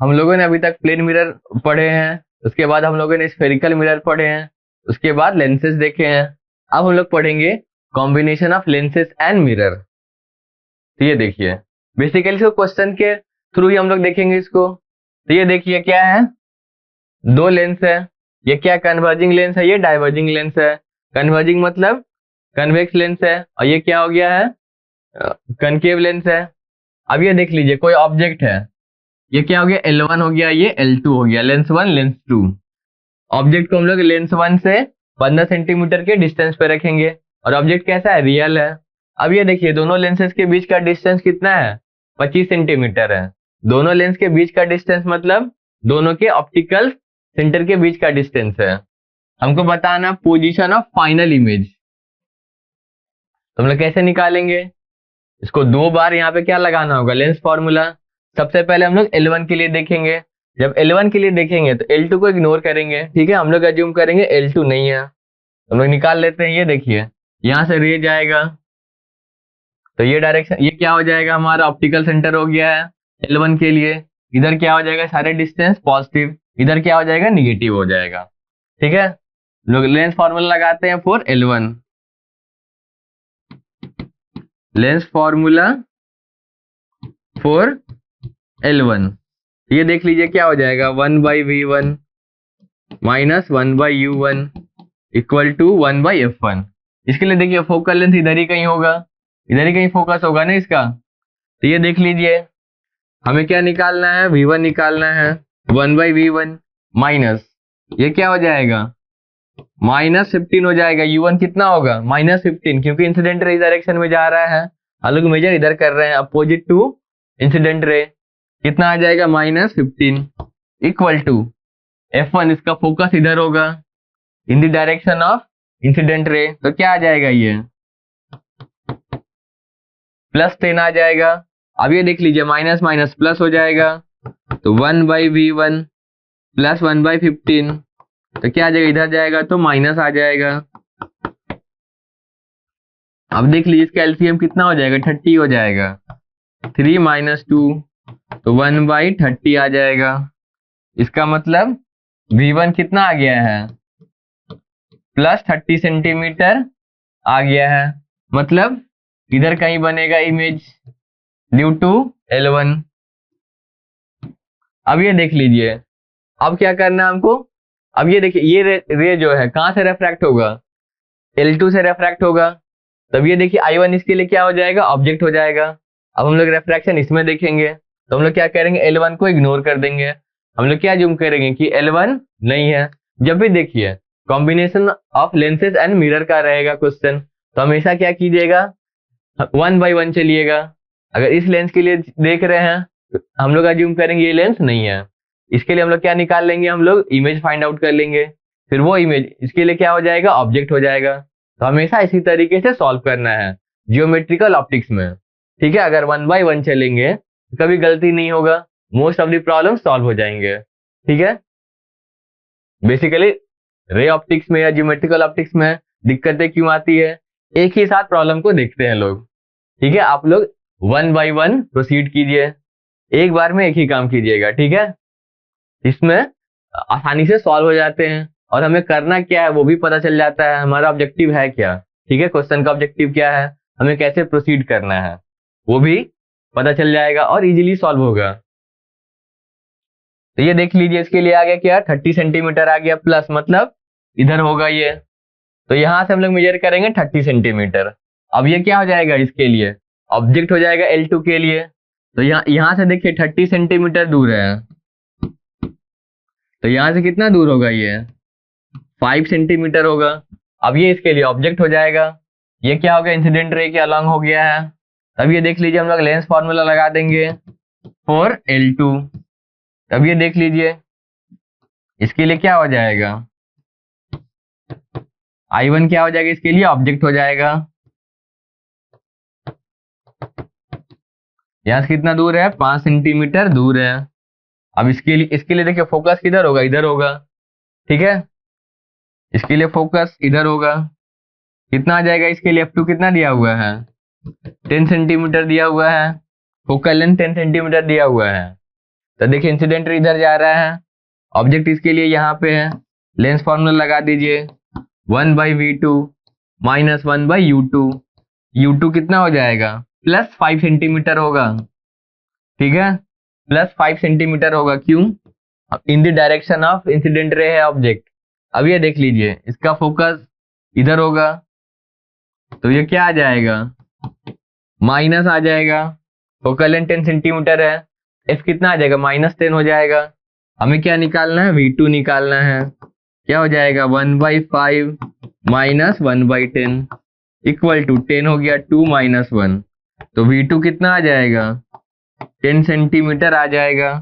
हम लोगों ने अभी तक प्लेन मिरर पढ़े हैं, उसके बाद हम लोगों ने स्फेरिकल मिरर पढ़े हैं, उसके बाद लेंसेज देखे हैं। अब हम लोग पढ़ेंगे combination of lenses and mirror. तो ये देखिए, बेसिकली इसको क्वेश्चन के थ्रू ही हम लोग देखेंगे इसको। तो ये देखिए क्या है, दो लेंस है, ये क्या कन्वर्जिंग लेंस है, ये डाइवर्जिंग लेंस है। कन्वर्जिंग मतलब कन्वेक्स लेंस है, और ये क्या हो गया है, कनकेव लेंस है। अब ये देख लीजिए, कोई ऑब्जेक्ट है, ये क्या हो गया, L1 हो गया, ये L2 हो गया, लेंस 1 लेंस 2। ऑब्जेक्ट को हम लोग लेंस 1 से 15 सेंटीमीटर के डिस्टेंस पे रखेंगे, और ऑब्जेक्ट कैसा है, रियल है। अब ये देखिए, दोनों लेंसेज के बीच का डिस्टेंस कितना है, 25 सेंटीमीटर है। दोनों लेंस के बीच का डिस्टेंस मतलब दोनों के ऑप्टिकल सेंटर के बीच का डिस्टेंस है। हमको बताना पोजीशन ऑफ फाइनल इमेज। तो हम लोग कैसे निकालेंगे इसको, दो बार यहाँ पे क्या लगाना होगा, लेंस फॉर्मूला। सबसे पहले हम लोग L1 के लिए देखेंगे। जब L1 के लिए देखेंगे तो L2 को इग्नोर करेंगे, ठीक है। हम लोग अज्यूम करेंगे L2 नहीं है, हम लोग निकाल लेते हैं। ये देखिए, यहाँ से रे जाएगा, तो ये डायरेक्शन, ये क्या हो जाएगा, हमारा ऑप्टिकल सेंटर हो गया है L1 के लिए। इधर क्या हो जाएगा, सारे डिस्टेंस पॉजिटिव, इधर क्या हो जाएगा, निगेटिव हो जाएगा, ठीक है। लोग लेंस फॉर्मूला लगाते हैं for L1, lens formula for L1। ये देख लीजिए क्या हो जाएगा, 1/V1 minus 1/U1 equal to 1/F1। इसके लिए देखिए फोकल लेंथ इधर ही कहीं होगा, इधर ही कहीं फोकस होगा ना इसका। तो ये देख लीजिए, हमें क्या निकालना है, V1 निकालना है, 1/V1 माइनस, ये क्या हो जाएगा, -15 हो जाएगा। U1 कितना होगा, -15, क्योंकि इंसिडेंट रे इस डायरेक्शन में जा रहा है, हम लोग मेजर इधर कर रहे हैं, अपोजिट टू इंसिडेंट रे। कितना आ जाएगा, -15 इक्वल टू F1, इसका फोकस इधर होगा in the direction of incident ray, तो क्या आ जाएगा, ये +10 आ जाएगा। अब ये देख लीजिए, माइनस माइनस प्लस हो जाएगा, तो 1/V1 प्लस 1/15, तो क्या आ जाएगा, इधर जाएगा तो माइनस आ जाएगा। अब देख लीजिए, इसका एलसीएम कितना हो जाएगा, 30 हो जाएगा, 3 - 2 तो 1/30 आ जाएगा। इसका मतलब V1 कितना आ गया है, +30 सेंटीमीटर आ गया है, मतलब इधर कहीं बनेगा इमेज ड्यू टू L1। अब ये देख लीजिए, अब क्या करना है हमको, अब ये देखिए, ये रे जो है कहां से रेफ्रैक्ट होगा, L2 से रेफ्रैक्ट होगा। तब ये देखिए I1 इसके लिए क्या हो जाएगा, ऑब्जेक्ट हो जाएगा। अब हम लोग रेफ्रैक्शन इसमें देखेंगे, तो हम लोग क्या करेंगे, L1 को इग्नोर कर देंगे। हम लोग क्या जूम करेंगे कि L1 नहीं है। जब भी देखिए combination of lenses and mirror का रहेगा क्वेश्चन, तो हमेशा क्या कीजिएगा, 1/1 चलिएगा। अगर इस लेंस के लिए देख रहे हैं तो हम लोग अज्यूम करेंगे ये लेंस नहीं है। इसके लिए हम लोग क्या निकाल लेंगे, हम लोग इमेज फाइंड आउट कर लेंगे, फिर वो इमेज इसके लिए क्या हो जाएगा, ऑब्जेक्ट हो जाएगा। तो हमेशा इसी तरीके से सॉल्व करना है जियोमेट्रिकल ऑप्टिक्स में, ठीक है। अगर 1/1 चलेंगे तो कभी गलती नहीं होगा, most of the problem solve हो जाएंगे, ठीक है। बेसिकली रे ऑप्टिक्स में या जियोमेट्रिकल ऑप्टिक्स में दिक्कतें क्यों आती है, एक ही साथ प्रॉब्लम को देखते हैं लोग, ठीक है। आप लोग 1/1 प्रोसीड कीजिए, एक बार में एक ही काम कीजिएगा, ठीक है। इसमें आसानी से सॉल्व हो जाते हैं, और हमें करना क्या है वो भी पता चल जाता है, हमारा ऑब्जेक्टिव है क्या, ठीक है। क्वेश्चन का ऑब्जेक्टिव क्या है, हमें कैसे प्रोसीड करना है वो भी पता चल जाएगा और इजीली सॉल्व होगा। तो ये देख लीजिए, इसके लिए आ गया क्या, 30 सेंटीमीटर आ गया, प्लस मतलब इधर होगा ये, तो यहां से हम लोग मेजर करेंगे 30 सेंटीमीटर। अब ये क्या हो जाएगा, इसके लिए ऑब्जेक्ट हो जाएगा L2 के लिए। तो यहां से देखिए 30 सेंटीमीटर दूर है, तो यहां से कितना दूर होगा, ये 5 सेंटीमीटर होगा। अब ये इसके लिए ऑब्जेक्ट हो जाएगा, ये क्या हो गया, इंसिडेंट रे के अलॉन्ग हो गया है। तब ये देख लीजिए, हम लोग लेंस फॉर्मूला लगा देंगे फॉर L2। तब ये देख लीजिए, इसके लिए क्या हो जाएगा, I1 क्या हो जाएगा, इसके लिए ऑब्जेक्ट हो जाएगा। यहां से कितना दूर है, 5 सेंटीमीटर दूर है। अब इसके लिए देखिए फोकस किधर होगा, इधर होगा, ठीक है। इसके लिए फोकस इधर होगा, कितना आ जाएगा, इसके लिए F2 कितना दिया हुआ है, 10 सेंटीमीटर दिया हुआ है, फोकल लेंथ 10 सेंटीमीटर दिया हुआ है। तो देखिए इंसिडेंट रे इधर जा रहा है, ऑब्जेक्ट इसके लिए यहाँ पे है, लेंस फॉर्मूला लगा दीजिए 1/v2 माइनस 1/u2। u2 कितना हो जाएगा, +5 सेंटीमीटर होगा, ठीक है, +5 सेंटीमीटर होगा। क्यों, in the direction of incident ray है ऑब्जेक्ट। अब ये देख लीजिए इसका फोकस इधर होगा, तो ये क्या आ जाएगा, माइनस आ जाएगा। फोकल लेंथ 10 सेंटीमीटर है, एफ कितना आ जाएगा, -10 हो जाएगा। हमें क्या निकालना है, v2 निकालना है। क्या हो जाएगा, 1/5 माइनस 1/10 इक्वल टू 10 हो गया, 2 माइनस 1, तो v2 कितना आ जाएगा, 10 सेंटीमीटर आ जाएगा,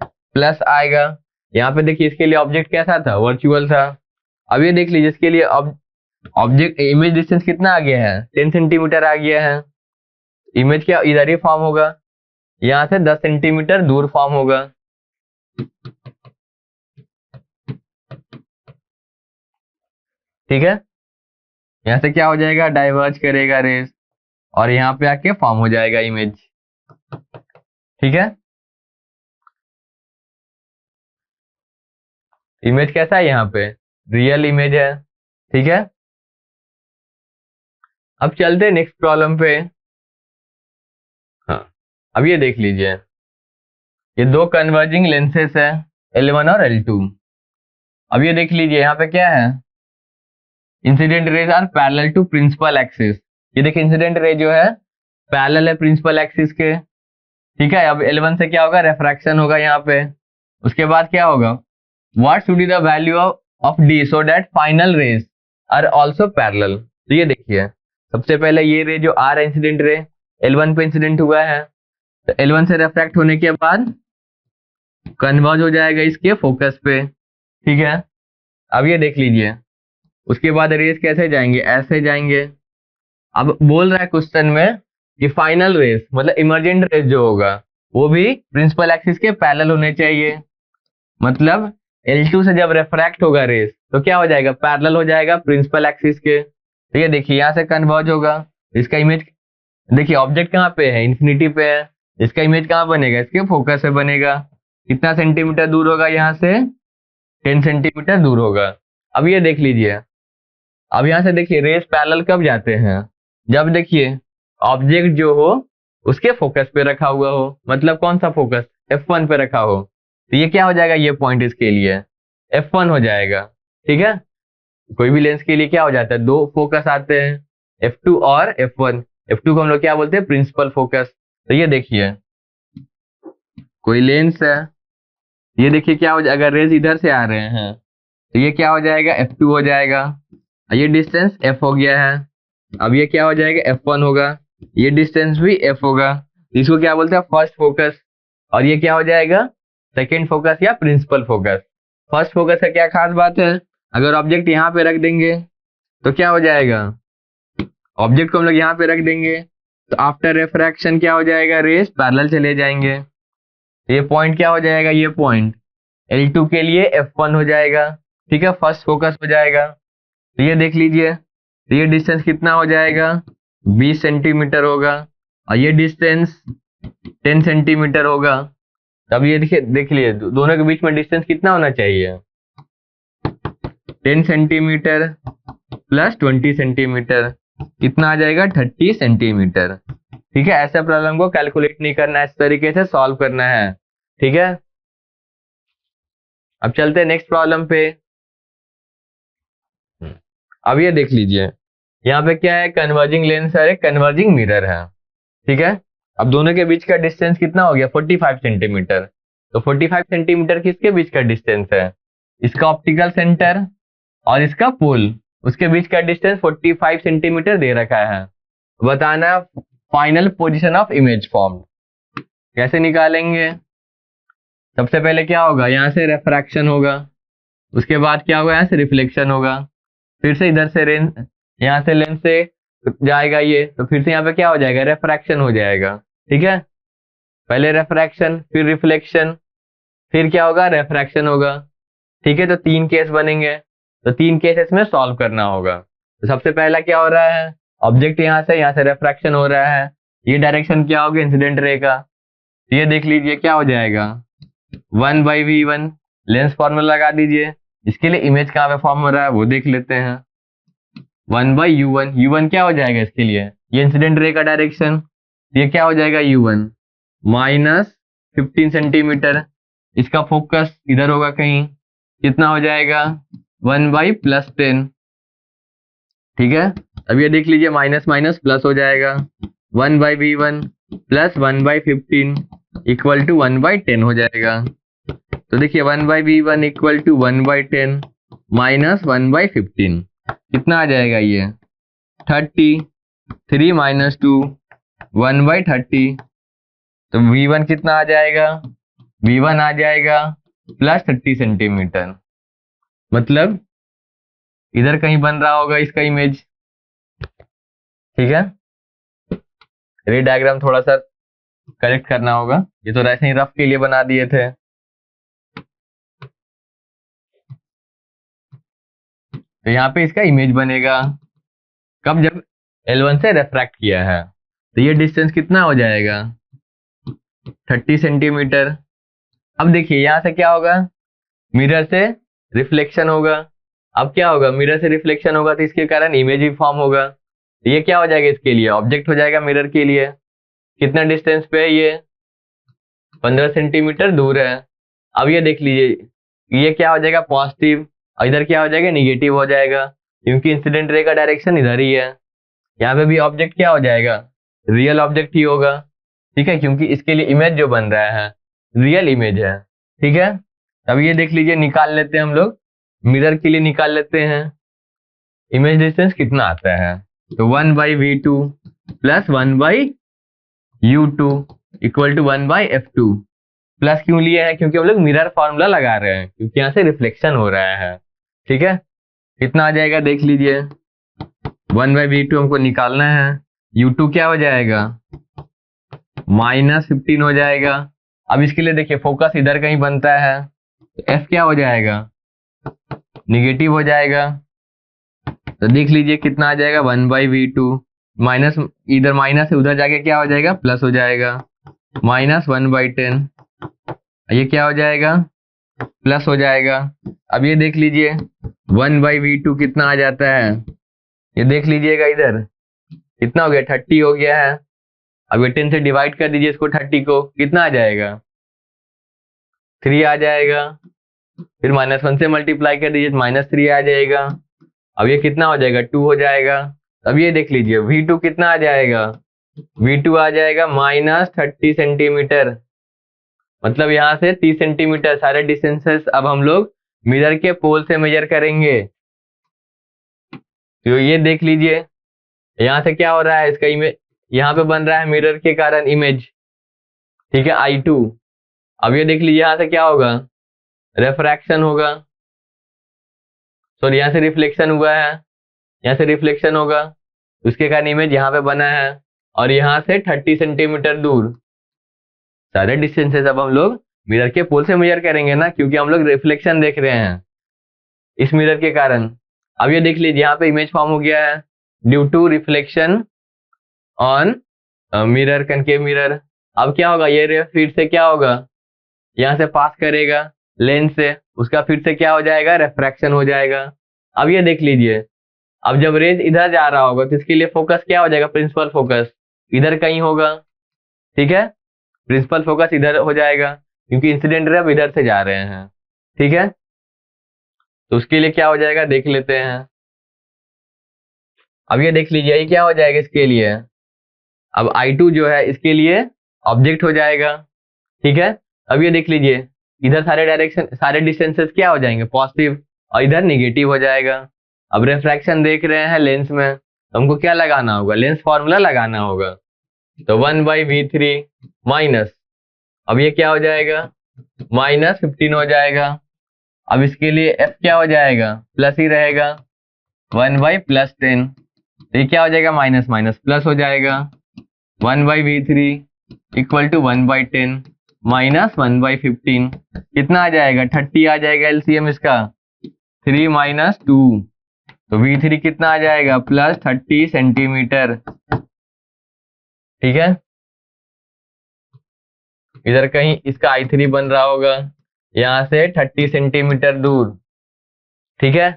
प्लस आएगा। यहाँ पे देखिए इसके लिए ऑब्जेक्ट कैसा था, वर्चुअल था। अब ये देख लीजिए इसके लिए ऑब्जेक्ट इमेज डिस्टेंस कितना आ गया है, 10 सेंटीमीटर आ गया है। इमेज क्या इधर ही फॉर्म होगा, यहाँ से 10 सेंटीमीटर दूर फॉर्म होगा। ठीक है, यहाँ से क्या हो जाएगा, डाइवर्ज करेगा रेस और यहाँ पे आके फॉर्म हो जाएगा इमेज। ठीक है, इमेज कैसा है, यहाँ पे रियल इमेज है। ठीक है, अब चलते हैं नेक्स्ट प्रॉब्लम पे। हाँ, अब ये देख लीजिए, ये दो कन्वर्जिंग लेंसेस है L1 और L2। अब ये देख लीजिए यहाँ पे क्या है, incident rays are parallel to principal axis. ये देखिए इंसिडेंट रे जो है पैरेलल है प्रिंसिपल एक्सिस के। ठीक है, अब L1 से क्या होगा, रेफ्रैक्शन होगा यहाँ पे। उसके बाद क्या होगा, what should be the value of d so that final rays are also parallel. तो ये देखिए सबसे पहले ये रे जो आ रहा है इंसिडेंट रे L1 पे इंसिडेंट हुआ है, तो L1 से रेफ्रैक्ट होने के बाद कन्वर्ज हो जाएगा इसके फोकस पे। ठीक है, अब ये देख लीजिए उसके बाद रेस कैसे जाएंगे, ऐसे जाएंगे। अब बोल रहा है क्वेश्चन में कि फाइनल रेस मतलब इमर्जेंट रेस जो होगा वो भी प्रिंसिपल एक्सिस के पैरेलल होने चाहिए। मतलब L2 से जब रेफ्रैक्ट होगा रेस तो क्या हो जाएगा, पैरेलल हो जाएगा प्रिंसिपल एक्सिस के। तो ये देखिए यहाँ से कन्वर्ज होगा, इसका इमेज देखिए ऑब्जेक्ट कहाँ पे है, इन्फिनिटी पे है, इसका इमेज कहाँ बनेगा, इसके फोकस से बनेगा। कितना सेंटीमीटर दूर होगा, यहाँ से 10 सेंटीमीटर दूर होगा। अब ये देख लीजिए, अब यहाँ से देखिए रेस पैरेलल कब जाते हैं, जब देखिए ऑब्जेक्ट जो हो उसके फोकस पे रखा हुआ हो, मतलब कौन सा फोकस, F1 पे रखा हो। तो ये क्या हो जाएगा, ये पॉइंट इसके लिए F1 हो जाएगा। ठीक है, कोई भी लेंस के लिए क्या हो जाता है, दो फोकस आते हैं F2 और F1। F2 को हम लोग क्या बोलते हैं, प्रिंसिपल फोकस। तो ये देखिए कोई लेंस है, ये देखिए क्या हो जाएगा, रेज इधर से आ रहे हैं तो ये क्या हो जाएगा, F2 हो जाएगा। ये डिस्टेंस F हो गया है। अब ये क्या हो जाएगा, F1 होगा, ये डिस्टेंस भी F होगा। इसको क्या बोलते हैं, फर्स्ट फोकस। और ये क्या हो जाएगा, सेकेंड फोकस या प्रिंसिपल फोकस। फर्स्ट फोकस का क्या खास बात है, अगर ऑब्जेक्ट यहाँ पे रख देंगे तो क्या हो जाएगा, ऑब्जेक्ट को हम लोग यहाँ पे रख देंगे तो आफ्टर रेफ्रैक्शन क्या हो जाएगा, रेस पैरेलल चले जाएंगे। ये पॉइंट क्या हो जाएगा, ये पॉइंट L2 के लिए F1 हो जाएगा। ठीक है, फर्स्ट फोकस हो जाएगा। तो ये देख लीजिए, तो ये डिस्टेंस कितना हो जाएगा, 20 सेंटीमीटर होगा और ये डिस्टेंस 10 सेंटीमीटर होगा। अब ये देखिए देख लीजिए दोनों के बीच में डिस्टेंस कितना होना चाहिए, 10 सेंटीमीटर प्लस 20 सेंटीमीटर, कितना आ जाएगा, 30 सेंटीमीटर। ठीक है, ऐसे प्रॉब्लम को कैलकुलेट नहीं करना है, इस तरीके से सॉल्व करना है। ठीक है, अब चलते हैं नेक्स्ट प्रॉब्लम पे। अब ये देख लीजिए यहाँ पे क्या है, कन्वर्जिंग लेंस है, कन्वर्जिंग मिरर है। ठीक है, अब दोनों के बीच का डिस्टेंस कितना हो गया, 45 सेंटीमीटर। तो 45 सेंटीमीटर किसके बीच का डिस्टेंस है, इसका ऑप्टिकल सेंटर और इसका पोल, उसके बीच का डिस्टेंस 45 सेंटीमीटर दे रखा है। बताना final position of image form कैसे निकालेंगे। सबसे पहले क्या होगा, यहाँ से रेफ्रैक्शन होगा, उसके बाद क्या होगा, यहाँ से रिफ्लेक्शन होगा, फिर से इधर से यहाँ से लेंस से जाएगा ये, तो फिर से यहाँ पे क्या हो जाएगा, रेफ्रैक्शन हो जाएगा। ठीक है, पहले रेफ्रैक्शन फिर रिफ्लेक्शन फिर क्या होगा, रेफ्रैक्शन होगा। ठीक है, तो 3 केस बनेंगे, तो 3 केस इसमें सॉल्व करना होगा। तो सबसे पहला क्या हो रहा है, ऑब्जेक्ट यहाँ से रेफ्रैक्शन हो रहा है, ये डायरेक्शन क्या होगा, इंसिडेंट रे का। ये देख लीजिए क्या हो जाएगा, 1/V1 लेंस फॉर्मूला लगा दीजिए। इसके लिए इमेज कहाँ पे फॉर्म हो रहा है वो देख लेते हैं। 1/U1, U1 क्या हो जाएगा इसके लिए, ये इंसिडेंट रे का डायरेक्शन, ये क्या हो जाएगा U1 माइनस 15 सेंटीमीटर। इसका फोकस इधर होगा कहीं, कितना हो जाएगा 1/+10। ठीक है, अब ये देख लीजिए माइनस माइनस प्लस हो जाएगा, 1/V1 प्लस 1/15 इक्वल टू 1/10 हो जाएगा। तो देखिए 1/V1 इक्वल टू 1/10 माइनस 1/15 कितना आ जाएगा ये 30, 3 माइनस 2 1/30। तो V1 कितना आ जाएगा, V1 आ जाएगा प्लस 30 सेंटीमीटर। मतलब इधर कहीं बन रहा होगा इसका इमेज। ठीक है, रे डायग्राम थोड़ा सा करेक्ट करना होगा, ये तो ऐसे ही रफ के लिए बना दिए थे। तो यहाँ पे इसका इमेज बनेगा कब, जब L1 से रेफ्रैक्ट किया है। तो ये डिस्टेंस कितना हो जाएगा 30 सेंटीमीटर। अब देखिए यहाँ से क्या होगा, मिरर से रिफ्लेक्शन होगा। अब क्या होगा, मिरर से रिफ्लेक्शन होगा तो इसके कारण इमेज भी फॉर्म होगा। तो ये क्या हो जाएगा, इसके लिए ऑब्जेक्ट हो जाएगा मिरर के लिए। कितना डिस्टेंस पे है ये 15 सेंटीमीटर दूर है। अब ये देख लीजिए ये क्या हो जाएगा पॉजिटिव, और इधर क्या हो जाएगा निगेटिव हो जाएगा, क्योंकि इंसिडेंट रे का डायरेक्शन इधर ही है। यहाँ पे भी ऑब्जेक्ट क्या हो जाएगा, रियल ऑब्जेक्ट ही होगा। ठीक है, क्योंकि इसके लिए इमेज जो बन रहा है रियल इमेज है। ठीक है, अब ये देख लीजिए निकाल लेते हैं हम लोग, मिरर के लिए निकाल लेते हैं इमेज डिस्टेंस कितना आता है। तो 1/V2 plus 1/U2 equal to 1/F2। Plus क्यों लिए हैं, क्योंकि हम लोग मिरर फॉर्मूला लगा रहे हैं, क्योंकि यहाँ से रिफ्लेक्शन हो रहा है। ठीक है, कितना आ जाएगा देख लीजिए, 1/V2 हमको निकालना है, U2 क्या हो जाएगा -15 हो जाएगा। अब इसके लिए देखिए फोकस इधर कहीं बनता है, तो F क्या हो जाएगा निगेटिव हो जाएगा। तो देख लीजिए कितना आ जाएगा 1/V2 माइनस, इधर माइनस है उधर जाके क्या हो जाएगा प्लस हो जाएगा, -1/10। ये क्या हो जाएगा प्लस हो जाएगा। अब ये देख लीजिए 1/V2 कितना आ जाता है, ये देख लीजिएगा इधर कितना हो गया 30 हो गया है। अब ये 10 से डिवाइड कर दीजिए इसको 30 को, कितना आ जाएगा 3 आ जाएगा। फिर -1 से मल्टीप्लाई कर दीजिए -3 आ जाएगा। अब ये कितना हो जाएगा 2 हो जाएगा। अब ये देख लीजिए V2 कितना आ जाएगा, V2 आ जाएगा -30 सेंटीमीटर। मतलब यहाँ से 30 सेंटीमीटर सारे डिस्टेंसेस अब हम लोग मिरर के पोल से मेजर करेंगे। तो ये देख लीजिए यहाँ से क्या हो रहा है, इसका इमेज यहाँ पे बन रहा है मिरर के कारण इमेज। ठीक है I2। अब ये देख लीजिए यहाँ से क्या होगा रेफ्रैक्शन होगा, सॉरी यहाँ से रिफ्लेक्शन हुआ है, यहाँ से रिफ्लेक्शन होगा, उसके कारण इमेज यहाँ पे बना है। और यहाँ से 30 सेंटीमीटर दूर सारे डिस्टेंसेस अब हम लोग मिरर के पोल से मेजर करेंगे ना, क्योंकि हम लोग रिफ्लेक्शन देख रहे हैं इस मिरर के कारण। अब ये देख लीजिए यहाँ पे इमेज फॉर्म हो गया है due to reflection on mirror, concave mirror. अब क्या होगा, ये रे फिर से क्या होगा यहाँ से पास करेगा लेंस से, उसका फिर से क्या हो जाएगा रिफ्रैक्शन हो जाएगा। अब ये देख लीजिए अब जब रेज इधर जा रहा होगा तो इसके लिए फोकस क्या हो जाएगा, प्रिंसिपल फोकस इधर कहीं होगा। ठीक है, प्रिंसिपल फोकस इधर हो जाएगा क्योंकि इंसिडेंट रे अब इधर से जा रहे हैं। ठीक है, तो उसके लिए क्या हो जाएगा देख लेते हैं। अब ये देख लीजिए ये क्या हो जाएगा इसके लिए, अब I2 जो है इसके लिए ऑब्जेक्ट हो जाएगा। ठीक है, अब ये देख लीजिए इधर सारे डायरेक्शन सारे डिस्टेंसेस क्या हो जाएंगे पॉजिटिव, और इधर निगेटिव हो जाएगा। अब रिफ्रैक्शन देख रहे हैं लेंस में, तो हमको क्या लगाना होगा, लेंस फॉर्मूला लगाना होगा। तो 1/V3 माइनस, अब ये क्या हो जाएगा -15 हो जाएगा। अब इसके लिए F क्या हो जाएगा प्लस ही रहेगा 1/+10। तो ये क्या हो जाएगा माइनस माइनस प्लस हो जाएगा, 1/V3 इक्वल टू 1/10 माइनस 1/15 कितना आ जाएगा 30 आ जाएगा एलसीएम इसका 3 माइनस 2। तो V3 कितना आ जाएगा +30 सेंटीमीटर। ठीक है, इधर कहीं इसका I3 बन रहा होगा, यहां से 30 सेंटीमीटर दूर, ठीक है।